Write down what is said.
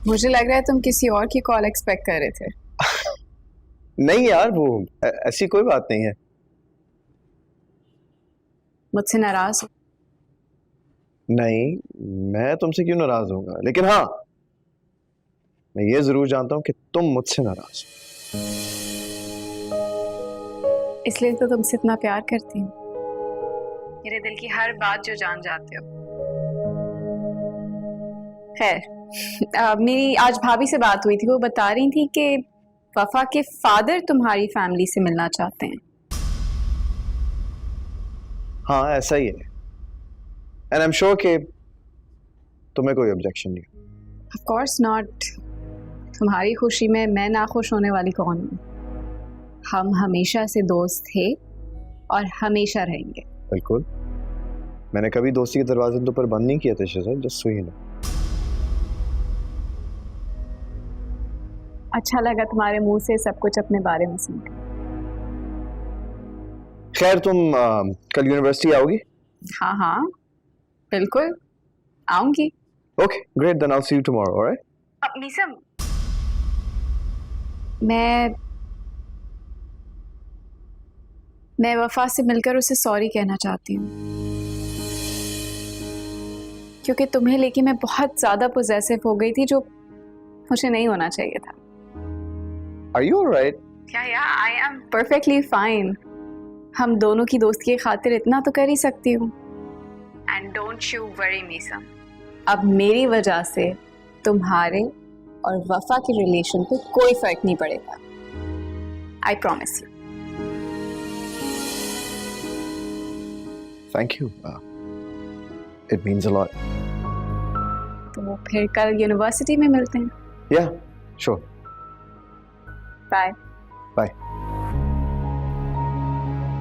मुझे लग रहा है तुम किसी और की कॉल एक्सपेक्ट कर रहे थे। नहीं यार, वो ऐसी कोई बात नहीं है। मुझसे नाराज हो? नहीं, मैं तुमसे क्यों नाराज होऊंगा, लेकिन हाँ, मैं ये जरूर जानता हूँ कि तुम मुझसे नाराज हो। इसलिए तो तुमसे इतना प्यार करती हूँ, मेरे दिल की हर बात जो जान जाते हो। खैर, मेरी आज भाभी से बात हुई थी, वो बता रही थी कि वफा के फादर तुम्हारी फैमिली से मिलना चाहते हैं। हाँ, ऐसा ही है। एंड आई एम श्योर कि तुम्हें कोई ऑब्जेक्शन नहीं। Of course not. तुम्हारी खुशी में मैं नाखुश होने वाली कौन हूँ? हम हमेशा से दोस्त थे और हमेशा रहेंगे। बिल्कुल, मैंने कभी दोस्ती के दरवाजे तो पर बंद नहीं किए थे Shahzad, just so you know. अच्छा लगा तुम्हारे मुंह से सब कुछ अपने बारे में सुनकर। खैर, तुम कल यूनिवर्सिटी आओगी? हाँ हाँ बिल्कुल आऊंगी। Okay great, then I will see you tomorrow, alright? Meesam, मैं वफा से मिलकर उसे सॉरी कहना चाहती हूँ, क्योंकि तुम्हें लेके मैं बहुत ज्यादा पोजेसिव हो गई थी, जो मुझे नहीं होना चाहिए था। Are you alright? या आई एम परफेक्टली फाइन। हम दोनों की दोस्ती की खातिर इतना तो कर ही सकती हूँ। And don't you worry Meesam, अब मेरी वजह से तुम्हारे और वफा के रिलेशन पे कोई फर्क नहीं पड़ेगा। I promise you. Thank you, it means a lot. तो फिर कल यूनिवर्सिटी में मिलते हैं। या श्योर, बाय बाय।